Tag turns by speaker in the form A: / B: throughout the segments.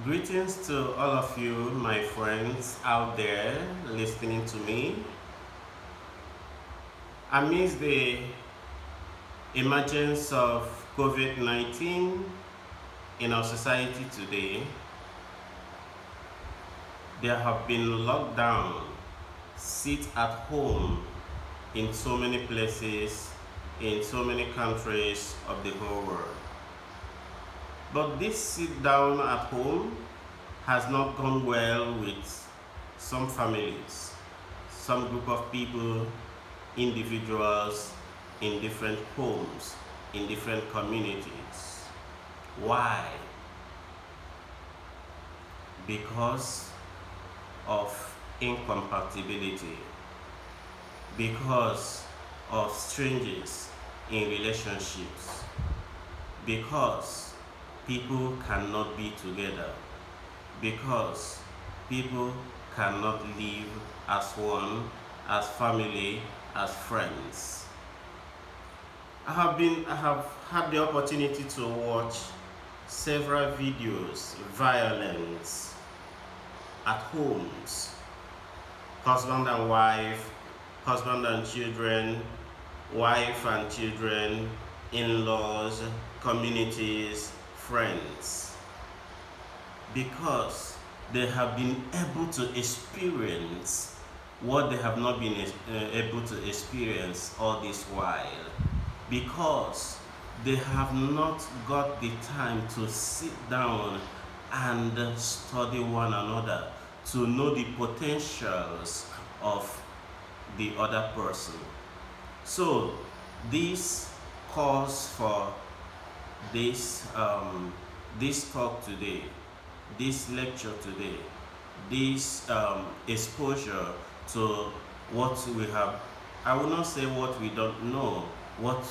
A: Greetings to all of you, my friends out there listening to me. Amidst the emergence of COVID-19 in our society today, there have been lockdown, sit at home in so many places, in so many countries of the whole world. But this sit down at home has not gone well with some families, some group of people, individuals in different homes, in different communities. Why? Because of incompatibility, because of strangers in relationships, because people cannot be together, because people cannot live as one, as family, as friends. I have had the opportunity to watch several videos, violence at homes, husband and wife, husband and children, wife and children, in-laws, communities, friends, because they have been able to experience what they have not been able to experience all this while, because they have not got the time to sit down and study one another, to know the potentials of the other person. So this calls for this talk today, this lecture today, this exposure to what we have. I will not say what we don't know, what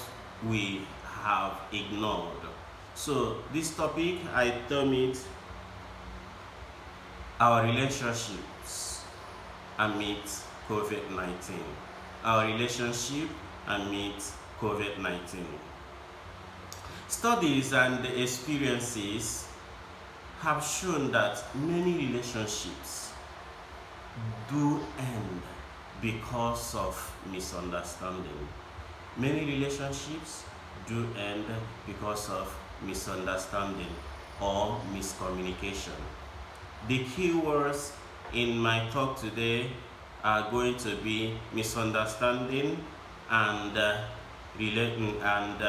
A: we have ignored. So this topic, I term it our relationships amidst COVID-19. Our relationship amidst COVID-19. Studies and experiences have shown that many relationships do end because of misunderstanding. Many relationships do end because of misunderstanding or miscommunication. The key words in my talk today are going to be misunderstanding and relating and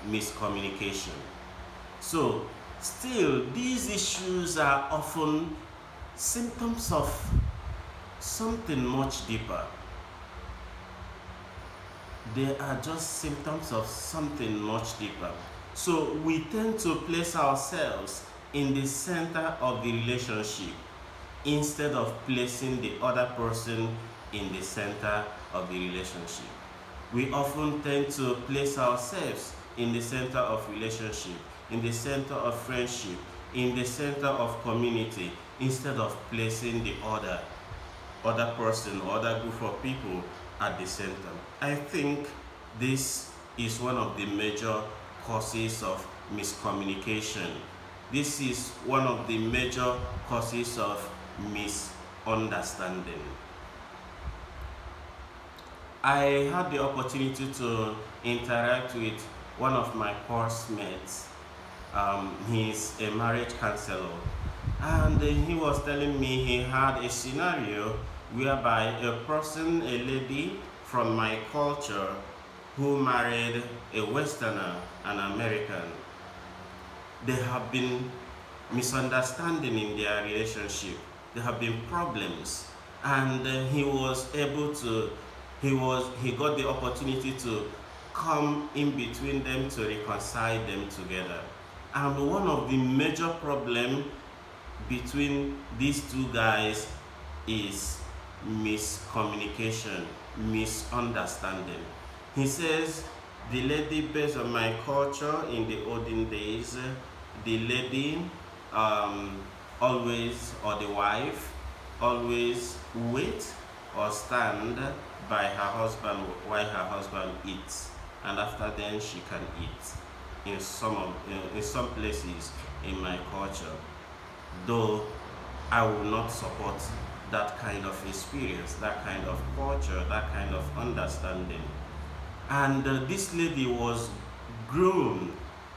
A: miscommunication. So, still, these issues are often symptoms of something much deeper. They are just symptoms of something much deeper. So, we tend to place ourselves in the center of the relationship instead of placing the other person in the center of the relationship. We often tend to place ourselves in the center of relationship, in the center of friendship, in the center of community, instead of placing the other person, other group of people at the center. I think this is one of the major causes of miscommunication. This is one of the major causes of misunderstanding. I had the opportunity to interact with one of my course mates. He's a marriage counselor, and he was telling me he had a scenario whereby a lady from my culture, who married a Westerner, an American. There have been misunderstanding in their relationship. There have been problems, and he got the opportunity to come in between them to reconcile them together. And one of the major problems between these two guys is miscommunication, misunderstanding. He says the lady, based on my culture in the olden days, the lady always, or the wife, always wait or stand by her husband while her husband eats, and after then she can eat. In some places in my culture, though I will not support that kind of experience, that kind of culture, that kind of understanding. And this lady was grown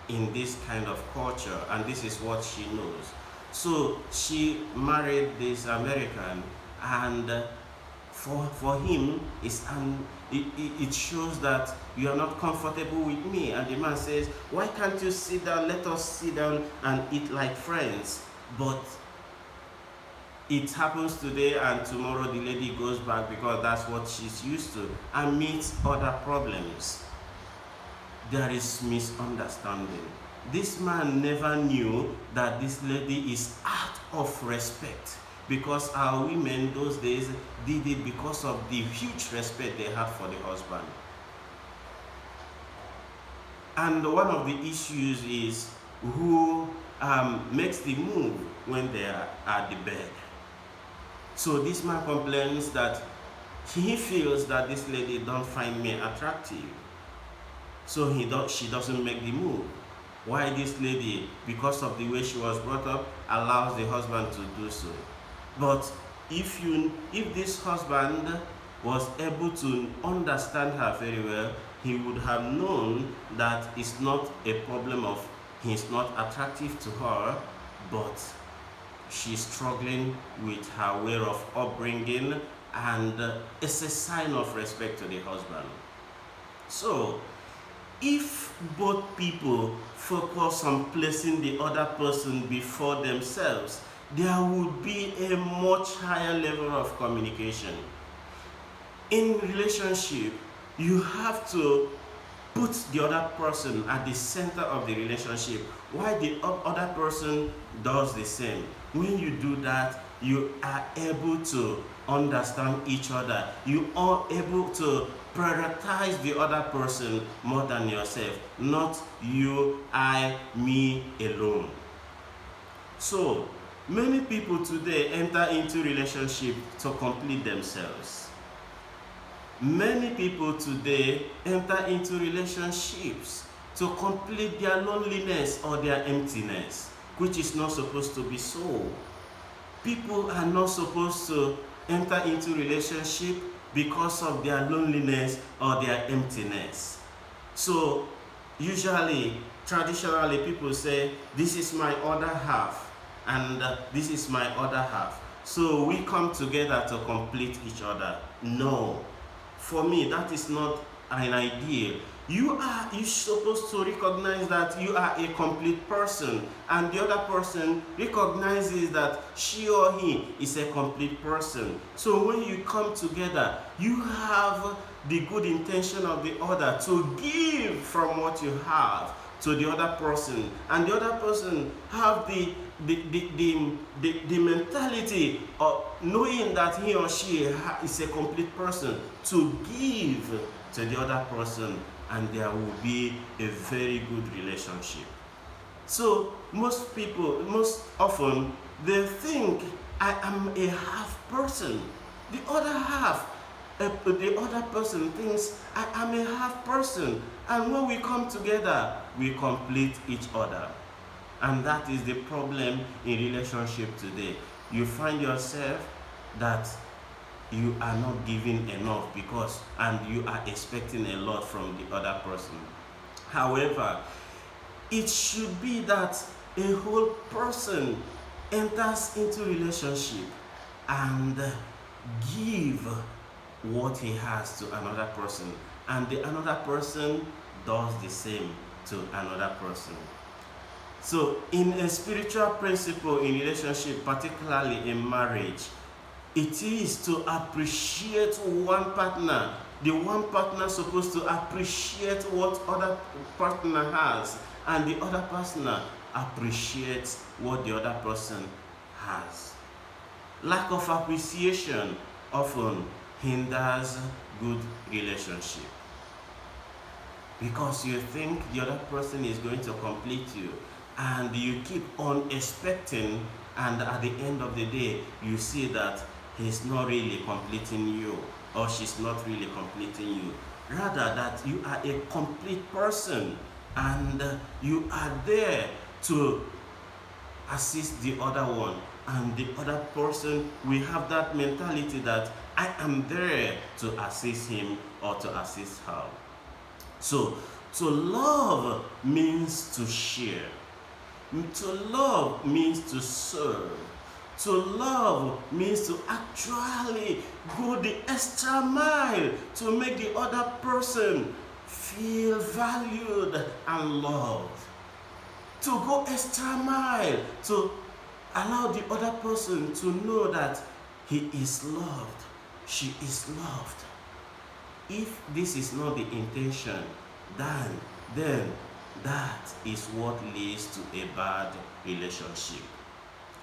A: in this kind of culture, and this is what she knows. So she married this American, and for him, it shows that you are not comfortable with me. And the man says, why can't you sit down? Let us sit down and eat like friends. But it happens today, and tomorrow the lady goes back because that's what she's used to, and meets other problems. There is misunderstanding. This man never knew that this lady is out of respect, because our women those days did it because of the huge respect they had for the husband. And one of the issues is who makes the move when they are at the bed. So this man complains that he feels that this lady don't find me attractive, so she doesn't make the move. Why this lady, because of the way she was brought up, allows the husband to do so. But if this husband was able to understand her very well, he would have known that it's not a problem of he's not attractive to her, but she's struggling with her way of upbringing, and it's a sign of respect to the husband. So, if both people focus on placing the other person before themselves, there would be a much higher level of communication. In relationship, you have to put the other person at the center of the relationship, while the other person does the same. When you do that, you are able to understand each other. You are able to prioritize the other person more than yourself, not you, I, me alone. So, many people today enter into relationship to complete themselves. Many people today enter into relationships to complete their loneliness or their emptiness, which is not supposed to be so. People are not supposed to enter into relationship because of their loneliness or their emptiness. So usually, traditionally, people say, this is my other half, and this is my other half. So we come together to complete each other. No. For me, that is not an ideal. You're supposed to recognize that you are a complete person, and the other person recognizes that she or he is a complete person. So when you come together, you have the good intention of the other to give from what you have to the other person, and the other person have the mentality of knowing that he or she is a complete person to give to the other person, and there will be a very good relationship. So most often, they think I am a half person. The other person thinks I am a half person. And when we come together, we complete each other. And that is the problem in relationship today. You find yourself that you are not giving enough and you are expecting a lot from the other person. However, it should be that a whole person enters into relationship and give what he has to another person, and the another person does the same to another person. So in a spiritual principle in relationship, particularly in marriage, it is to appreciate one partner. The one partner is supposed to appreciate what other partner has, and the other partner appreciates what the other person has. Lack of appreciation often hinders good relationship, because you think the other person is going to complete you, and you keep on expecting, and at the end of the day, you see that he's not really completing you, or she's not really completing you. Rather, that you are a complete person, and you are there to assist the other one, and the other person will have that mentality that I am there to assist him or to assist her. So, to love means to share. To love means to serve. To love means to actually go the extra mile to make the other person feel valued and loved. To go extra mile to allow the other person to know that he is loved, she is loved. If this is not the intention, then that is what leads to a bad relationship.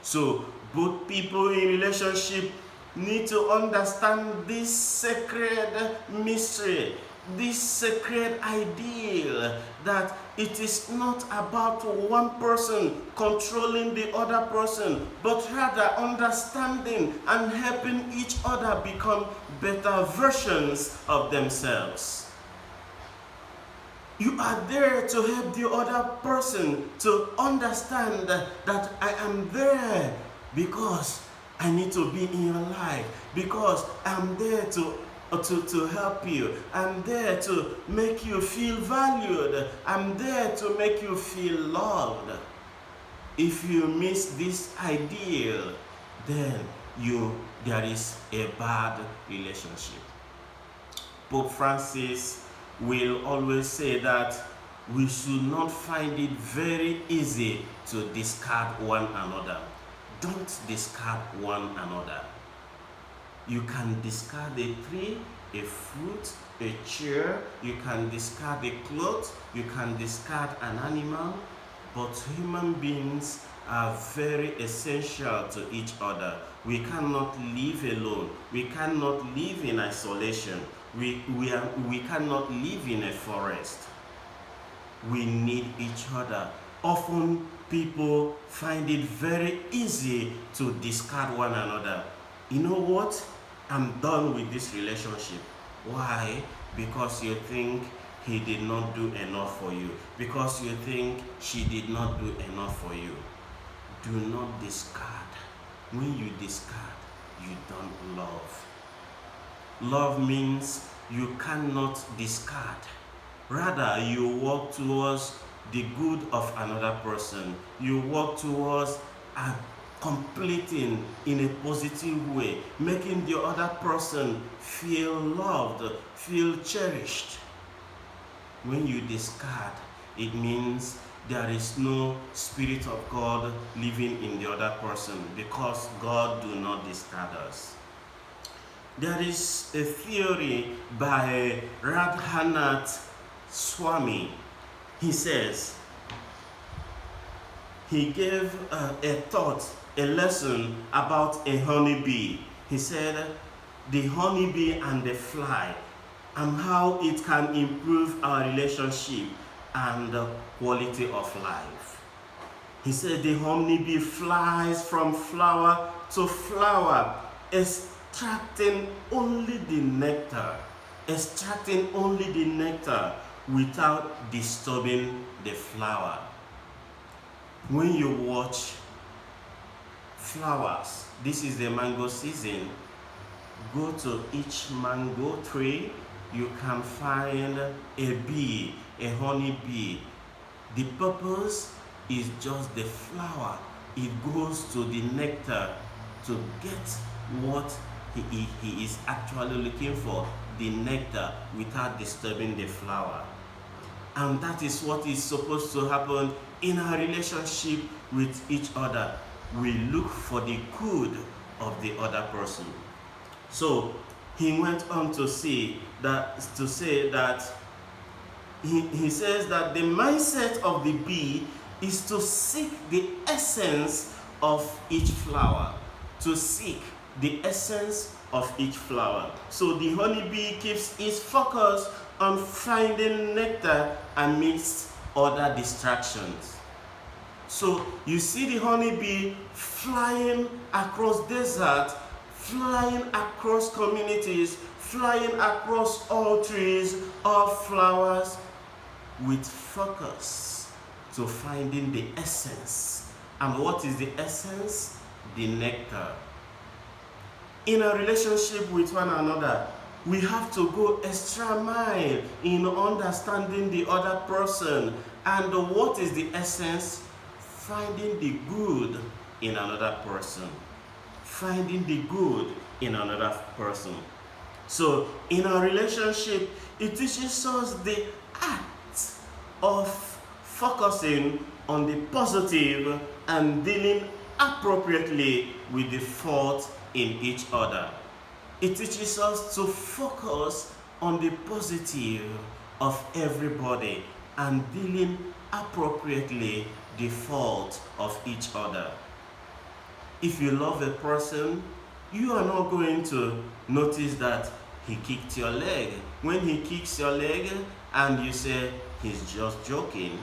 A: So both people in relationship need to understand this sacred mystery, this sacred ideal that it is not about one person controlling the other person, but rather understanding and helping each other become better versions of themselves. You are there to help the other person to understand that I am there because I need to be in your life, because I'm there to help you. I'm there to make you feel valued. I'm there to make you feel loved. If you miss this ideal, then there is a bad relationship. Pope Francis will always say that we should not find it very easy to discard one another. Don't discard one another. You can discard a tree, a fruit, a chair, you can discard a cloth, you can discard an animal, but human beings are very essential to each other. We cannot live alone. We cannot live in isolation. We cannot live in a forest. We need each other. Often people find it very easy to discard one another. You know what? I'm done with this relationship. Why? Because you think he did not do enough for you. Because you think she did not do enough for you. Do not discard. When you discard, you don't love. Love means you cannot discard. Rather, you work towards the good of another person. You work towards completing in a positive way, making the other person feel loved, feel cherished. When you discard, it means there is no Spirit of God living in the other person, because God do not discard us. There is a theory by Radhanath Swami. He says, he gave a lesson about a honeybee. He said, the honeybee and the fly, and how it can improve our relationship and the quality of life. He said the honeybee flies from flower to flower, extracting only the nectar without disturbing the flower. When you watch flowers, this is the mango season, go to each mango tree, you can find a bee, a honey bee. The purpose is just the flower. It goes to the nectar to get what he is actually looking for, the nectar, without disturbing the flower. And that is what is supposed to happen in our relationship with each other. We look for the good of the other person. So he went on to say that he says that the mindset of the bee is to seek the essence of each flower. To seek the essence of each flower. So the honeybee keeps its focus on finding nectar amidst other distractions. So you see the honeybee flying across deserts, flying across communities, flying across all trees, all flowers, with focus to finding the essence And what is the essence? The nectar. In a relationship with one another, we have to go extra mile in understanding the other person. And what is the essence? Finding the good in another person. Finding the good in another person. So, in our relationship, it teaches us the act of focusing on the positive and dealing appropriately with the fault in each other. It teaches us to focus on the positive of everybody and dealing appropriately the fault of each other. If you love a person, you are not going to notice that he kicked your leg. When he kicks your leg and you say, he's just joking.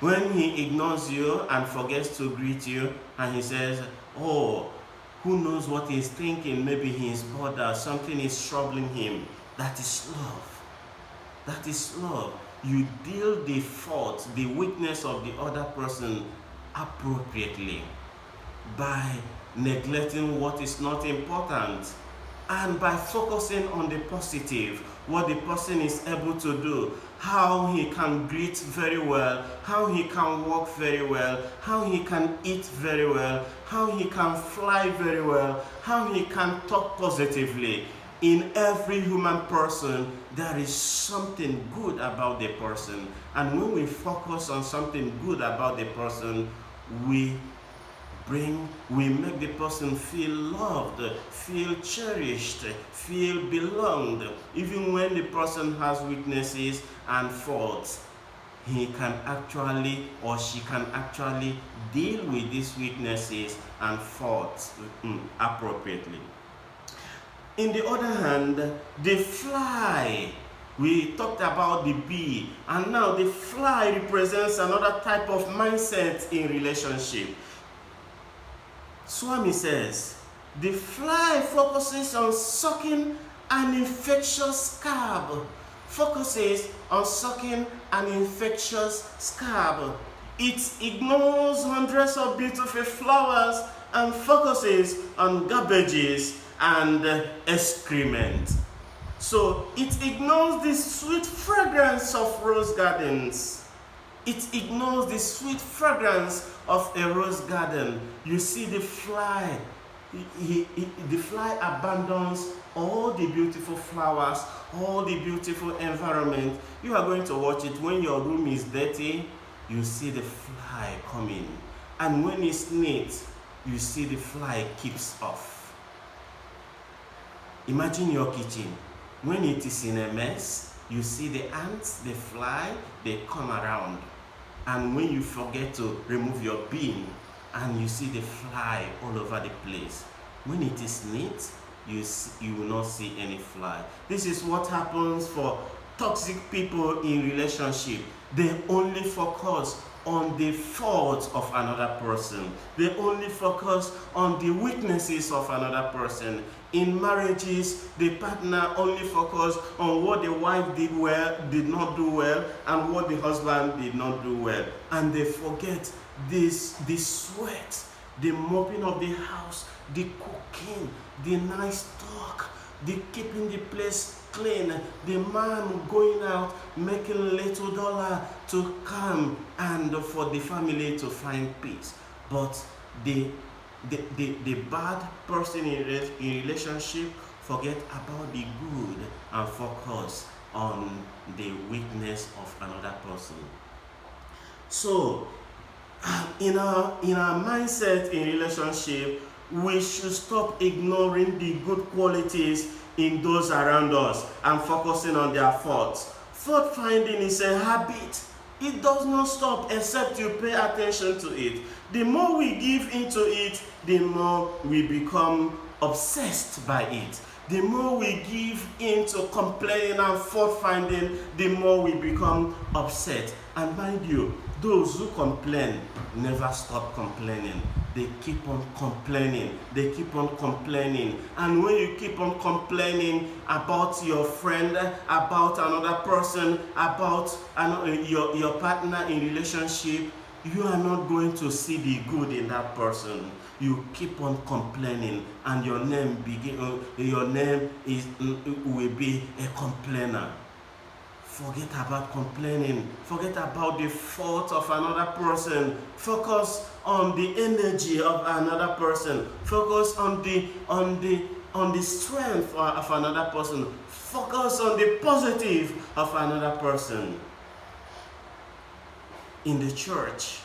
A: When he ignores you and forgets to greet you and he says, oh, who knows what he's thinking, maybe he's bothered, something is troubling him. That is love. That is love. You deal the fault, the weakness of the other person appropriately by neglecting what is not important and by focusing on the positive, what the person is able to do, how he can greet very well, how he can walk very well, how he can eat very well, how he can fly very well, how he can talk positively. In every human person, there is something good about the person. And when we focus on something good about the person, we make the person feel loved, feel cherished, feel belonged. Even when the person has weaknesses and faults, he can actually or she can actually deal with these weaknesses and faults appropriately. In the other hand, the fly, we talked about the bee, and now the fly represents another type of mindset in relationship. Swami says, the fly focuses on sucking an infectious scab. Focuses on sucking an infectious scab. It ignores hundreds of beautiful flowers and focuses on garbages and excrement. So it ignores the sweet fragrance of rose gardens. It ignores the sweet fragrance of a rose garden. You see the fly. The fly abandons all the beautiful flowers, all the beautiful environment. You are going to watch it when your room is dirty. You see the fly coming. And when it's neat, you see the fly keeps off. Imagine your kitchen. When it is in a mess, you see the ants, the fly, they come around. And when you forget to remove your bin, and you see the fly all over the place. When it is neat, you will not see any fly. This is what happens for toxic people in relationship. They only focus on the faults of another person. They only focus on the weaknesses of another person. In marriages, the partner only focus on what the wife did not do well, and what the husband did not do well. And they forget the sweat, the mopping of the house, the cooking, the nice talk, the keeping the place clean, the man going out making little dollar to come and for the family to find peace. But the bad person in relationship forget about the good and focus on the weakness of another person. So in our mindset in relationship, we should stop ignoring the good qualities in those around us and focusing on their faults. Fault finding is a habit. It does not stop except you pay attention to it. The more we give into it, the more we become obsessed by it. The more we give into complaining and fault finding, the more we become upset. And mind you, those who complain never stop complaining. They keep on complaining. They keep on complaining. And when you keep on complaining about your friend, about another person, about your partner in relationship, you are not going to see the good in that person. You keep on complaining, and your name will be a complainer. Forget about complaining. Forget about the fault of another person. Focus on the energy of another person. Focus on the strength of another person. Focus on the positive of another person. In the church,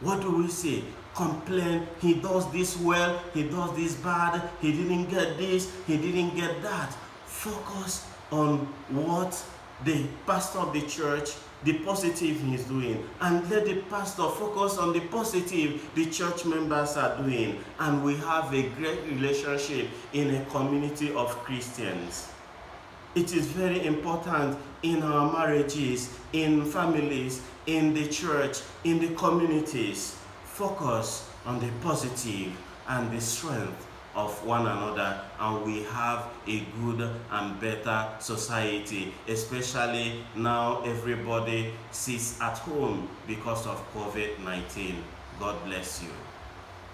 A: what do we say? Complain, he does this well, he does this bad, he didn't get this, he didn't get that. Focus on what the pastor of the church, the positive he is doing, and let the pastor focus on the positive the church members are doing, and we have a great relationship in a community of Christians. It is very important in our marriages, in families, in the church, in the communities. Focus on the positive and the strength of one another, and we have a good and better society, especially now everybody sits at home because of COVID-19. God bless you.